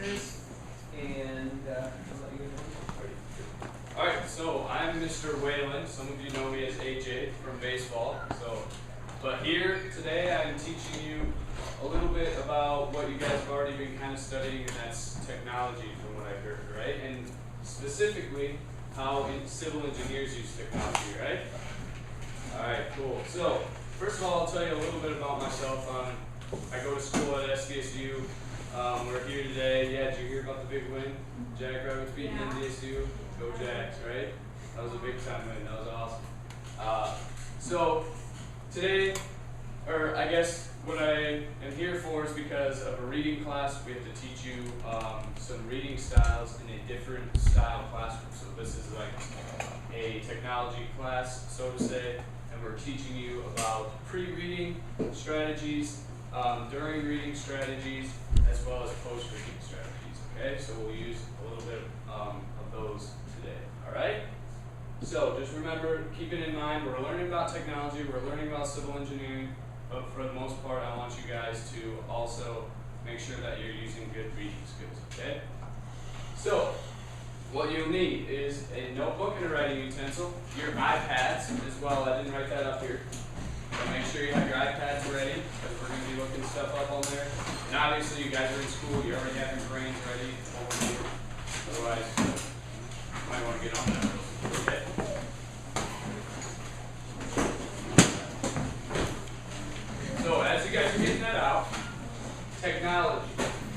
this, and I'll let you know. Alright, so I'm Mr. Whalen. Some of you know me as AJ from baseball. But here today I'm teaching you a little bit about what you guys have already been kind of studying, and that's technology from what I've heard, right? And specifically how civil engineers use technology, right? Alright, cool. So first of all, I'll tell you a little bit about myself. I go to school at SDSU. We're here today. Yeah, did you hear about the big win? Jackrabbits beating NDSU. Go Jacks, right? That was a big time win. That was awesome. So today, or I guess what I am here for is because of a reading class. We have to teach you some reading styles in a different style classroom. So this is like a technology class, so to say, and we're teaching you about pre-reading strategies, during reading strategies, as well as post-reading strategies. Okay, so we'll use a little bit of those today. All right. So just remember, keep it in mind, we're learning about technology, we're learning about civil engineering, but for the most part, I want you guys to also make sure that you're using good reading skills. Okay. So what you'll need is a notebook and a writing utensil, your iPads as well. I didn't write that up here. So make sure you have your iPads ready, because we're going to be looking stuff up on there. And obviously you guys are in school, you already have your brains ready over here. Otherwise, you might want to get on that. Okay. So as you guys are getting that out, technology,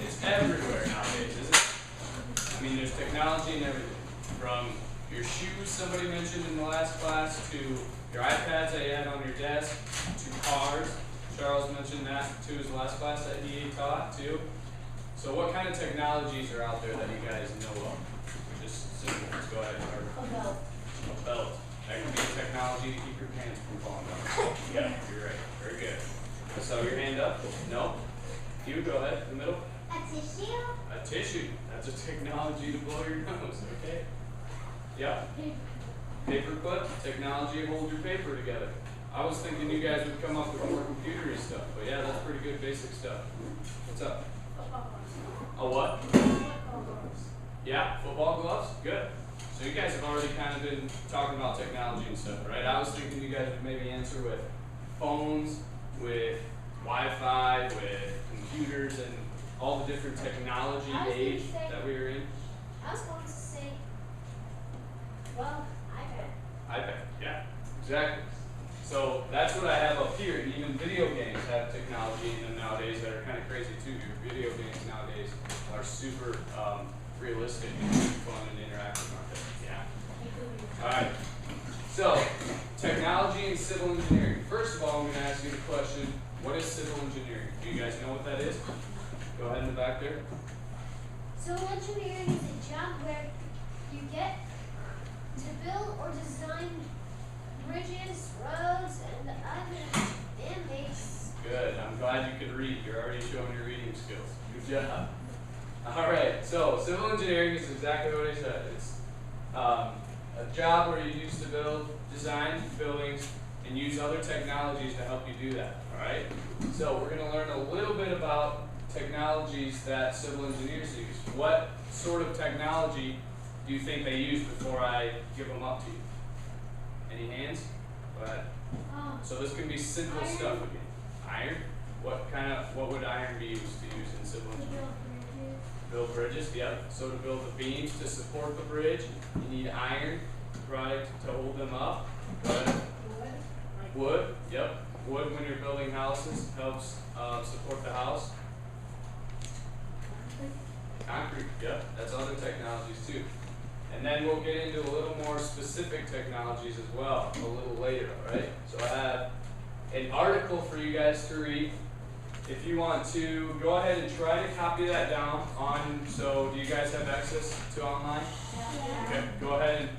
it's everywhere nowadays, isn't it? I mean, there's technology in everything. From your shoes, somebody mentioned in the last class, to your iPads that you had on your desk, to cars. Charles mentioned that too, his last class that he taught too. So what kind of technologies are out there that you guys know of? Just simple. Let's go ahead and start. A belt. A belt. That can be a technology to keep your pants from falling down. Yeah, you're right. Very good. So your hand up. No. You go ahead. In the middle. A tissue. A tissue. That's a technology to blow your nose. Okay. Yeah. Paper clip. Technology to hold your paper together. I was thinking you guys would come up with more computery stuff, but yeah, that's pretty good basic stuff. What's up? A what? Yeah, football gloves? Good. So you guys have already kind of been talking about technology and stuff, right? I was thinking you guys would maybe answer with phones, with Wi-Fi, with computers, and all the different technology age that we are in. I was going to say, well, iPad, yeah, exactly. So that's what I have up here. Even video games have technology in them nowadays that are kind of crazy too. Your video games nowadays are super realistic and fun and interactive, aren't they? Yeah. All right. So technology and civil engineering. First of all, I'm going to ask you the question: what is civil engineering? Do you guys know what that is? Go ahead in the back there. Civil engineering is a job where you get to build or design bridges, roads, and other dam-based. Good. I'm glad you could read. You're already showing your reading skills. Good job. All right. So civil engineering is exactly what I said. It's a job where you use to build, design buildings, and use other technologies to help you do that. All right. So we're going to learn a little bit about technologies that civil engineers use. What sort of technology do you think they use before I give them up to you? Any hands? Go ahead. So this can be simple Iron. stuff again. Iron? What would iron be used to use in civil engineering? Build bridges, yep. So to build the beams to support the bridge, you need iron, right, to hold them up. Go ahead. Wood, yep. Wood when you're building houses helps support the house. Concrete, yep. That's other technologies too. And then we'll get into a little more specific technologies as well a little later, all right? So I have an article for you guys to read. If you want to, go ahead and try to copy that down on, so do you guys have access to online? Yeah. Okay, go ahead and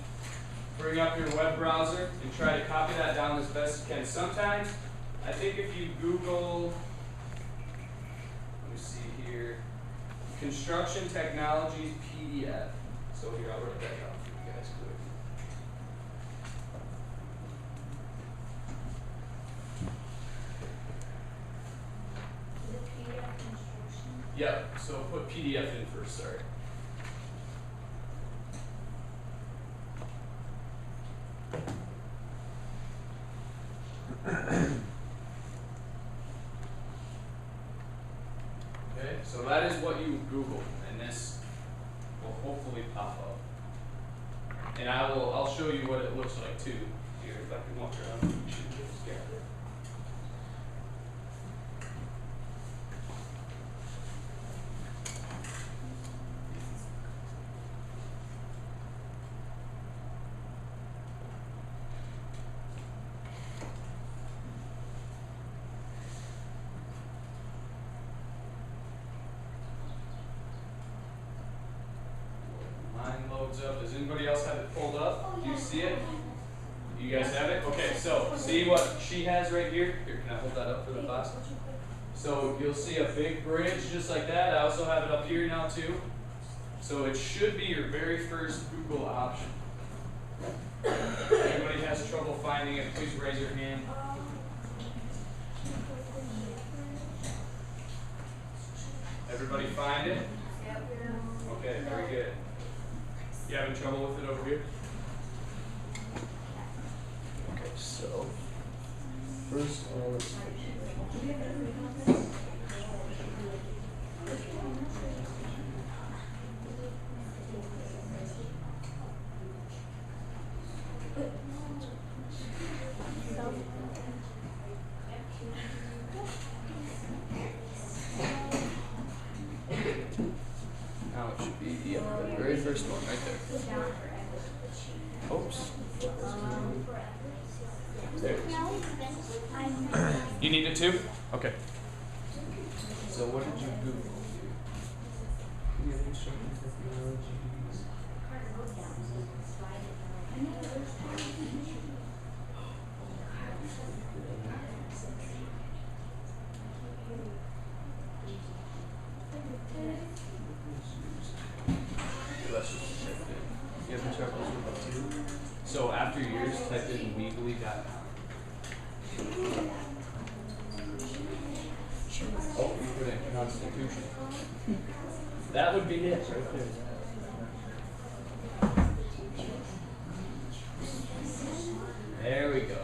bring up your web browser and try to copy that down as best you can. Sometimes, I think if you Google, let me see here, construction technologies PDF. So here, I'll write that down for you guys quick. Yep, so put PDF PDF in first, sorry. Okay, so that is what you Google, and this will hopefully pop up. And I'll show you what it looks like too. Here, if I can walk around, you should just get it. Mine loads up. Does anybody else have it pulled up? Do you see it? You guys have it? Okay, so see what she has right here? Here, can I hold that up for the class? So you'll see a big bridge just like that. I also have it up here now too. So it should be your very first Google option. If anybody has trouble finding it, please raise your hand. Everybody find it? Okay, very good. You having trouble with it over here? Okay, so first one. Now it should be the very first one right there. Oops. There it is. You need it too? Okay. So what did you Google? You having troubles with it too? So after years, type in weebly.com. Oh, you put in Constitution. That would be it right there. There we go.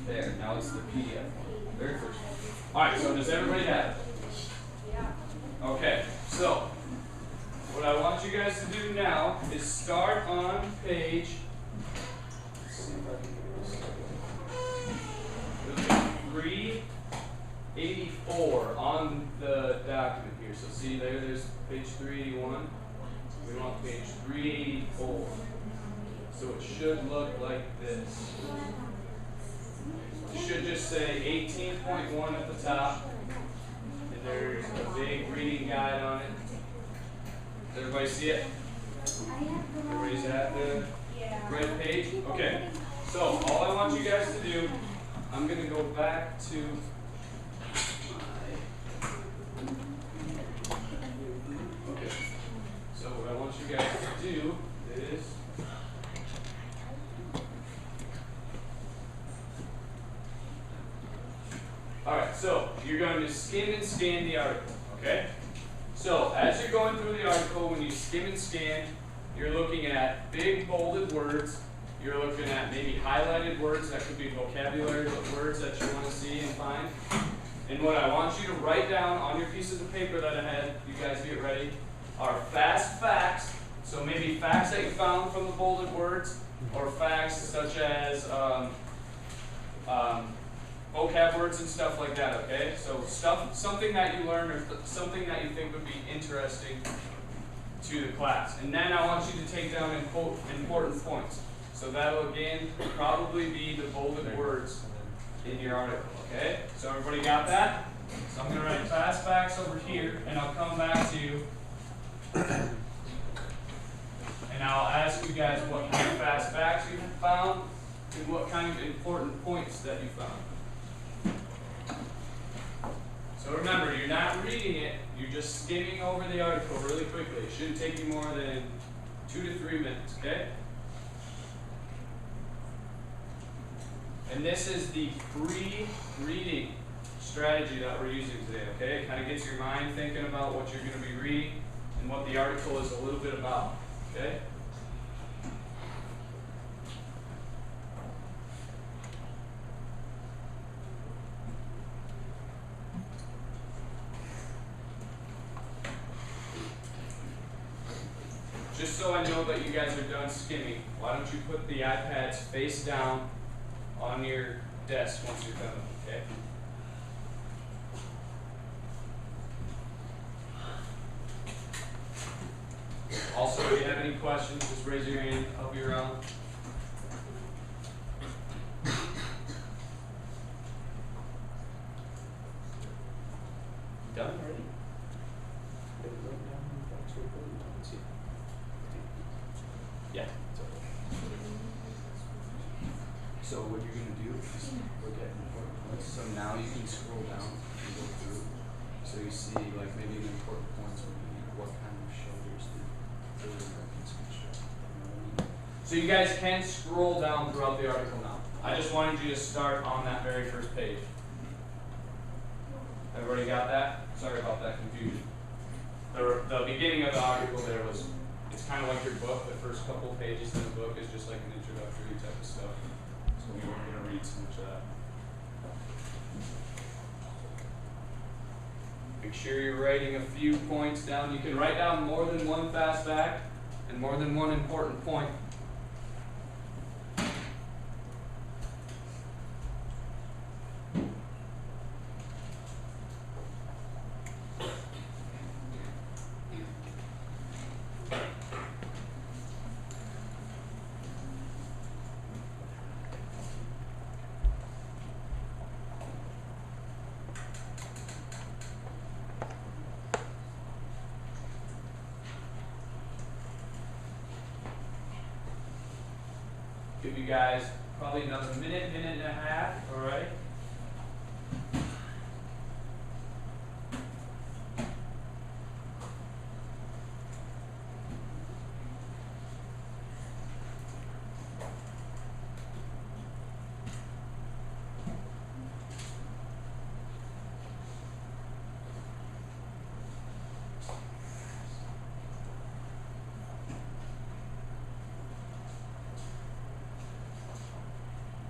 There, now it's the PDF one. Very first one. Alright, so does everybody have it? Okay, so what I want you guys to do now is start on page. Let's see if I can get this. 384 on the document here. So see there's page 381. We want page 384. So it should look like this. It should just say 18.1 at the top. And there's a big reading guide on it. Does everybody see it? Everybody's at the right page? Okay. So all I want you guys to do, I'm going to go back to okay. So what I want you guys to do is alright, so you're going to skim and scan the article, okay? So as you're going through the article, when you skim and scan, you're looking at big bolded words. You're looking at maybe highlighted words. That could be vocabulary words that you want to see and find. And what I want you to write down on your pieces of paper that I had, you guys get ready, are fast facts. So maybe facts that you found from the bolded words, or facts such as vocab words and stuff like that, okay? So something that you learn or something that you think would be interesting to the class. And then I want you to take down important points. So that'll again probably be the bolded words in your article, okay? So everybody got that? So I'm going to write fast facts over here, and I'll come back to you. And I'll ask you guys what kind of fast facts you found and what kind of important points that you found. So remember, you're not reading it, you're just skimming over the article really quickly. It shouldn't take you more than 2 to 3 minutes, okay? And this is the free reading strategy that we're using today, okay? It kind of gets your mind thinking about what you're going to be reading and what the article is a little bit about, okay? Just so I know that you guys are done skimming, why don't you put the iPads face down on your desk once you're done, okay? Also, if you have any questions, just raise your hand, help you around. Done already? Yeah, it's okay. So what you're gonna do is look at important points. So now you can scroll down and go through. So you see like maybe the important points would be what kind of shelters did Americans construct. You know what I mean? So you guys can scroll down throughout the article now. I just wanted you to start on that very first page. Everybody got that? Sorry about that confusion. The beginning of the article there was, it's kind of like your book. The first couple of pages in the book is just like an introductory type of stuff. So we weren't going to read so much of that. Make sure you're writing a few points down. You can write down more than one fast fact and more than one important point. Give you guys probably another minute and a half, all right?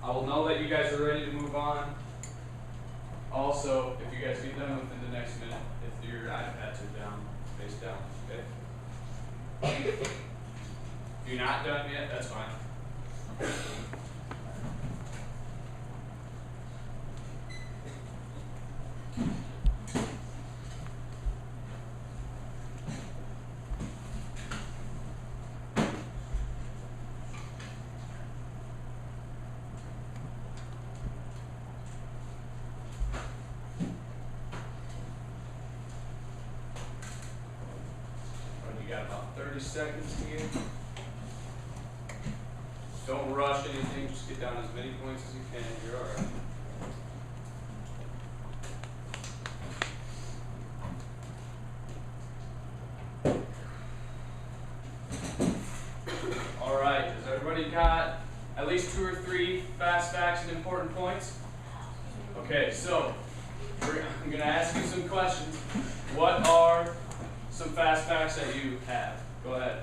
I will know that you guys are ready to move on. Also, if you guys get done within the next minute, if your iPads are down, face down, okay? If you're not done yet, that's fine. You got about 30 seconds here. Don't rush anything, just get down as many points as you can. You're alright. Alright, has everybody got at least 2 or 3 fast facts and important points? Okay, so I'm going to ask you some questions. What are some fast facts that you have? Go ahead.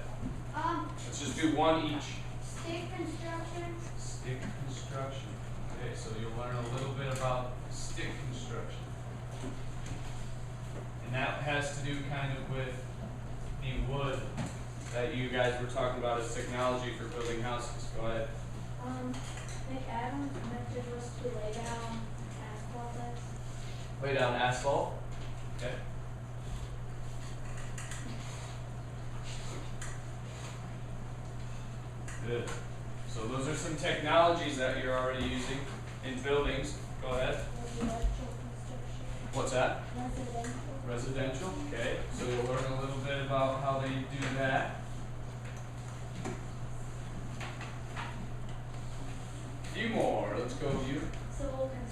Let's just do one each. Stick construction. Stick construction. Okay, so you'll learn a little bit about stick construction. And that has to do kind of with the wood that you guys were talking about as technology for building houses. Go ahead. McAdams' method was to lay down asphalt. Lay down asphalt. Okay. Good. So those are some technologies that you're already using in buildings. Go ahead. Residential construction. What's that? Residential. Residential. Okay. So you'll learn a little bit about how they do that. A few more. Let's go, you. Civil construction.